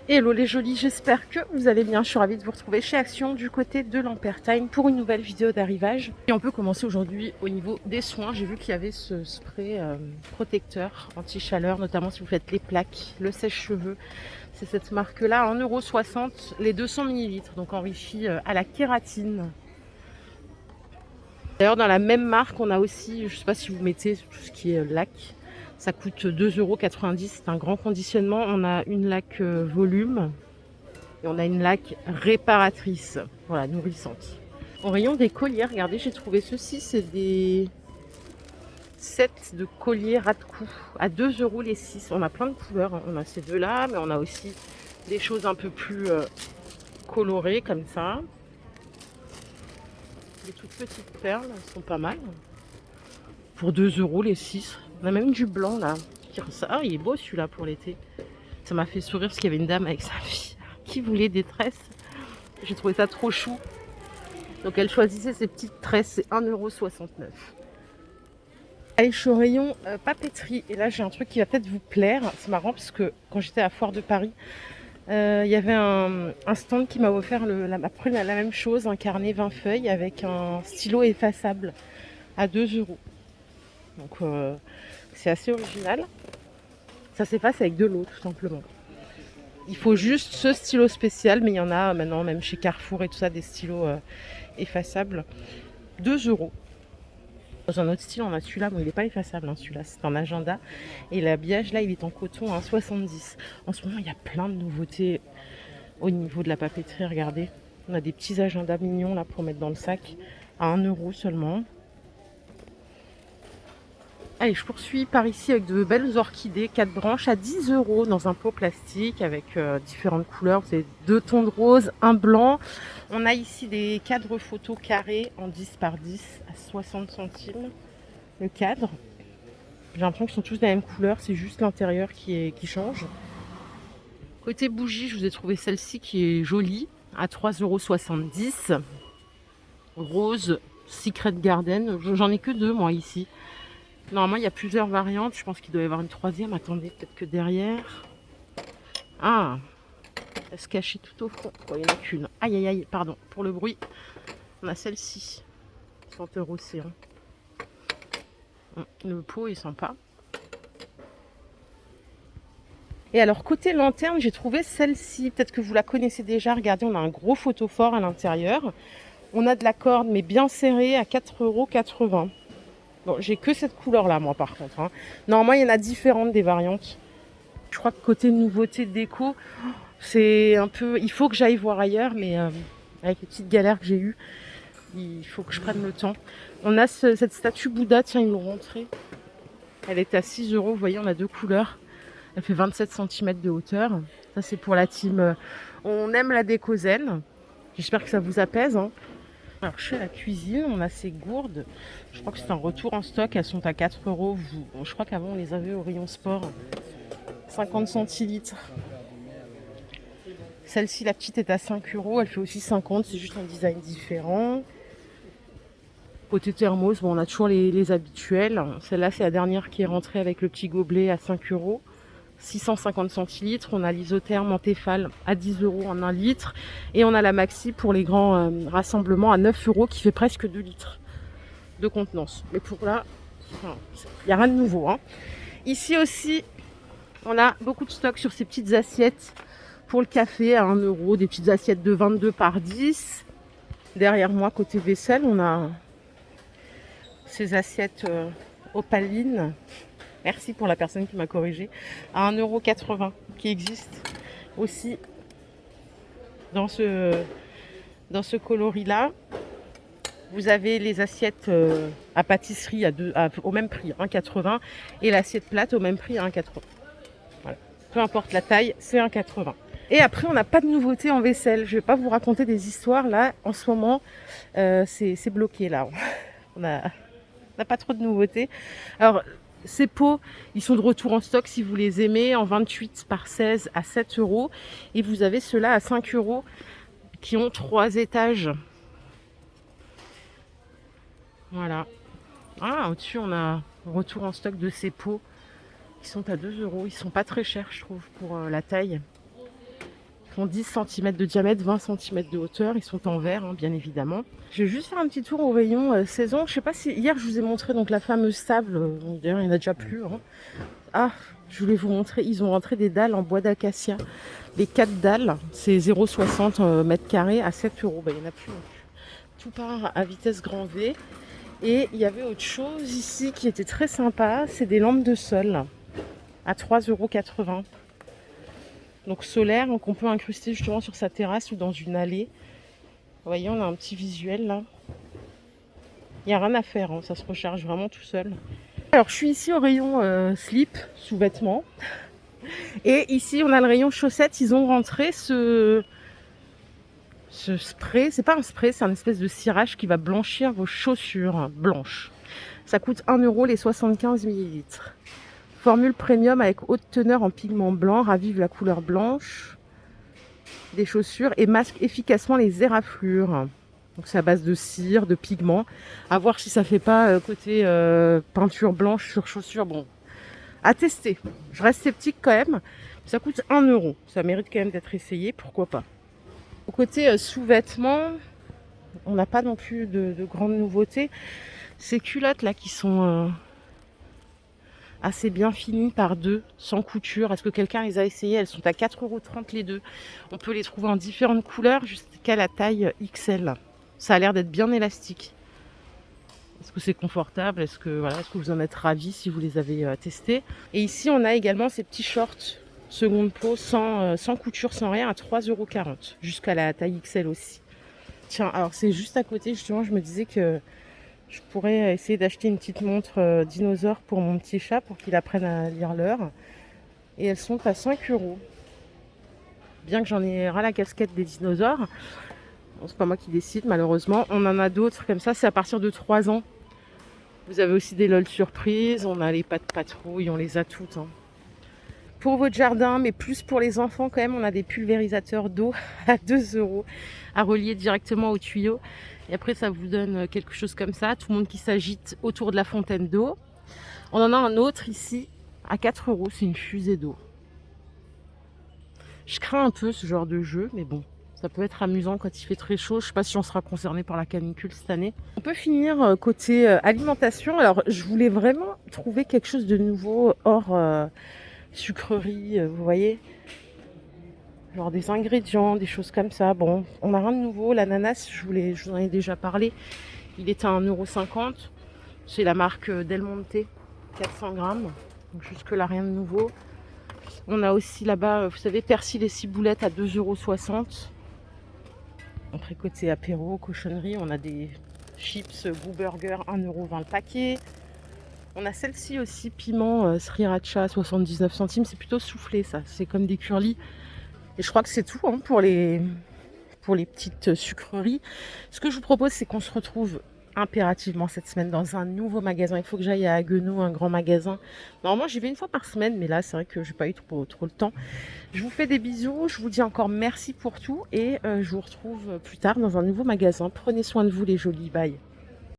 Hello les jolis, j'espère que vous allez bien. Je suis ravie de vous retrouver chez Action du côté de l'Ampertime pour une nouvelle vidéo d'arrivage. Et on peut commencer aujourd'hui au niveau des soins. J'ai vu qu'il y avait ce spray protecteur anti-chaleur, notamment si vous faites les plaques, le sèche-cheveux. C'est cette marque-là, 1,60 €, les 200 ml, donc enrichi à la kératine. D'ailleurs, dans la même marque, on a aussi, je ne sais pas si vous mettez tout ce qui est lac. Ça coûte 2,90 €. C'est un grand conditionnement. On a une laque volume et on a une laque réparatrice, voilà, nourrissante. Au rayon des colliers, regardez, j'ai trouvé ceci. C'est des sets de colliers ras de cou à 2 € les 6. On a plein de couleurs. On a ces deux-là, mais on a aussi des choses un peu plus colorées comme ça. Des toutes petites perles, elles sont pas mal. Pour 2 € les 6. On a même du blanc là. Ah, il est beau celui-là pour l'été. Ça m'a fait sourire parce qu'il y avait une dame avec sa fille qui voulait des tresses. J'ai trouvé ça trop chou. Donc elle choisissait ces petites tresses, c'est 1,69 €. Allez, je suis au rayon papeterie. Et là j'ai un truc qui va peut-être vous plaire. C'est marrant parce que quand j'étais à Foire de Paris, il y avait un stand qui m'a offert la même chose, un carnet 20 feuilles avec un stylo effaçable à 2 €. Donc c'est assez original. Ça s'efface avec de l'eau tout simplement. Il faut juste ce stylo spécial, mais il y en a maintenant même chez Carrefour et tout ça, des stylos effaçables. 2 €. Dans un autre style, on a celui-là, mais il n'est pas effaçable, hein, celui-là, c'est un agenda. Et l'habillage, là, il est en coton à 1,70 €. En ce moment, il y a plein de nouveautés au niveau de la papeterie, regardez. On a des petits agendas mignons là pour mettre dans le sac à 1 € seulement. Allez, je poursuis par ici avec de belles orchidées, 4 branches à 10 € dans un pot plastique avec différentes couleurs. Vous avez 2 tons de rose, un blanc. On a ici des cadres photos carrés en 10 par 10 à 60 centimes le cadre. J'ai l'impression qu'ils sont tous de la même couleur, c'est juste l'intérieur qui change. Côté bougie, je vous ai trouvé celle-ci qui est jolie à 3,70 €. Rose Secret Garden. J'en ai que 2 moi ici. Normalement, il y a plusieurs variantes. Je pense qu'il doit y avoir une troisième. Attendez, peut-être que derrière. Ah, elle se cachait tout au fond. Oh, il n'y en a qu'une. Aïe, aïe, aïe, pardon. Pour le bruit, on a celle-ci. Senteur océan. Le pot est sympa. Et alors, côté lanterne, j'ai trouvé celle-ci. Peut-être que vous la connaissez déjà. Regardez, on a un gros photophore à l'intérieur. On a de la corde, mais bien serrée, à 4,80 €. Bon, j'ai que cette couleur-là, moi, par contre. Hein. Normalement, il y en a différentes des variantes. Je crois que côté nouveauté déco, c'est un peu... Il faut que j'aille voir ailleurs, mais avec les petites galères que j'ai eues, il faut que je prenne le temps. On a cette statue Bouddha, tiens, ils l'ont rentrée. Elle est à 6 €, vous voyez, on a 2 couleurs. Elle fait 27 cm de hauteur. Ça, c'est pour la team on aime la déco zen. J'espère que ça vous apaise. Hein. Alors, je suis à la cuisine, on a ces gourdes. Je crois que c'est un retour en stock, elles sont à 4 €. Bon, je crois qu'avant, on les avait au rayon sport. 50 centilitres. Celle-ci, la petite, est à 5 €. Elle fait aussi 50, c'est juste un design différent. Côté thermos, bon, on a toujours les habituels. Celle-là, c'est la dernière qui est rentrée avec le petit gobelet à 5 €. 650 centilitres. On a l'isotherme en Tefal à 10 € en 1 litre. Et on a la Maxi pour les grands rassemblements à 9 € qui fait presque 2 litres de contenance. Mais pour là, il n'y a rien de nouveau. Hein. Ici aussi, on a beaucoup de stock sur ces petites assiettes pour le café à 1 €. Des petites assiettes de 22 par 10. Derrière moi, côté vaisselle, on a ces assiettes opalines. Merci pour la personne qui m'a corrigé. À 1,80 € qui existe aussi dans ce coloris-là. Vous avez les assiettes à pâtisserie au même prix, 1,80 € et l'assiette plate au même prix à 1,80 €. Voilà. Peu importe la taille, c'est 1,80 €. Et après, on n'a pas de nouveautés en vaisselle. Je ne vais pas vous raconter des histoires. Là, en ce moment, c'est bloqué. Là. On n'a pas trop de nouveautés. Alors, ces pots, ils sont de retour en stock si vous les aimez, en 28 par 16 à 7 €. Et vous avez ceux-là à 5 € qui ont 3 étages. Voilà. Ah, au-dessus, on a retour en stock de ces pots qui sont à 2 €. Ils sont pas très chers, je trouve, pour la taille. Ils font 10 cm de diamètre, 20 cm de hauteur. Ils sont en verre, hein, bien évidemment. Je vais juste faire un petit tour au rayon saison. Je sais pas si hier je vous ai montré donc la fameuse table. D'ailleurs, il n'y en a déjà plus. Hein. Ah, je voulais vous montrer. Ils ont rentré des dalles en bois d'acacia. Les 4 dalles, c'est 0,60 mètres carrés à 7 €. Il n'y en a plus non plus. Tout part à vitesse grand V. Et il y avait autre chose ici qui était très sympa. C'est des lampes de sol à 3,80 €. Donc solaire, donc on peut incruster justement sur sa terrasse ou dans une allée. Vous voyez, on a un petit visuel là. Il n'y a rien à faire, hein, ça se recharge vraiment tout seul. Alors je suis ici au rayon slip, sous-vêtements. Et ici on a le rayon chaussettes. Ils ont rentré ce spray. C'est pas un spray, c'est un espèce de cirage qui va blanchir vos chaussures blanches. Ça coûte 1 € les 75 ml. Formule premium avec haute teneur en pigment blanc, ravive la couleur blanche des chaussures et masque efficacement les éraflures. Donc c'est à base de cire, de pigment. À voir si ça fait pas côté peinture blanche sur chaussures. Bon, à tester. Je reste sceptique quand même. Ça coûte 1 €. Ça mérite quand même d'être essayé, pourquoi pas. Au côté sous-vêtements, on n'a pas non plus de grandes nouveautés. Ces culottes là qui sont assez bien finies par deux, sans couture. Est-ce que quelqu'un les a essayées? Elles sont à 4,30 € les deux. On peut les trouver en différentes couleurs jusqu'à la taille XL. Ça a l'air d'être bien élastique. Est-ce que c'est confortable? Est-ce que vous en êtes ravis si vous les avez testés? Et ici, on a également ces petits shorts seconde peau sans couture, sans rien, à 3,40 € jusqu'à la taille XL aussi. Tiens, alors c'est juste à côté, justement, je me disais que je pourrais essayer d'acheter une petite montre dinosaure pour mon petit chat pour qu'il apprenne à lire l'heure. Et elles sont à 5 €. Bien que j'en ai ras la casquette des dinosaures. Bon, c'est pas moi qui décide malheureusement. On en a d'autres comme ça, c'est à partir de 3 ans. Vous avez aussi des LOL surprises, on a les pattes patrouilles, on les a toutes. Hein. Pour votre jardin, mais plus pour les enfants quand même, on a des pulvérisateurs d'eau à 2 € à relier directement au tuyau. Et après, ça vous donne quelque chose comme ça, tout le monde qui s'agite autour de la fontaine d'eau. On en a un autre ici à 4 €, c'est une fusée d'eau. Je crains un peu ce genre de jeu, mais bon, ça peut être amusant quand il fait très chaud. Je ne sais pas si on sera concerné par la canicule cette année. On peut finir côté alimentation. Alors, je voulais vraiment trouver quelque chose de nouveau hors sucrerie, vous voyez, genre des ingrédients, des choses comme ça. Bon, on n'a rien de nouveau. L'ananas, je vous en ai déjà parlé, il est à 1,50 €. C'est la marque Del Monte, 400 grammes. Donc jusque là, rien de nouveau. On a aussi là-bas, vous savez, persil et ciboulette à 2,60 €. Après, côté apéro, cochonnerie, on a des chips Goût Burger, 1,20 € le paquet. On a celle-ci aussi, piment sriracha, 79 centimes. C'est plutôt soufflé, ça. C'est comme des curlis. Et je crois que c'est tout hein, pour les petites sucreries. Ce que je vous propose, c'est qu'on se retrouve impérativement cette semaine dans un nouveau magasin. Il faut que j'aille à Haguenau, un grand magasin. Normalement, j'y vais une fois par semaine, mais là, c'est vrai que j'ai pas eu trop le temps. Je vous fais des bisous. Je vous dis encore merci pour tout. Et je vous retrouve plus tard dans un nouveau magasin. Prenez soin de vous, les jolis. Bye.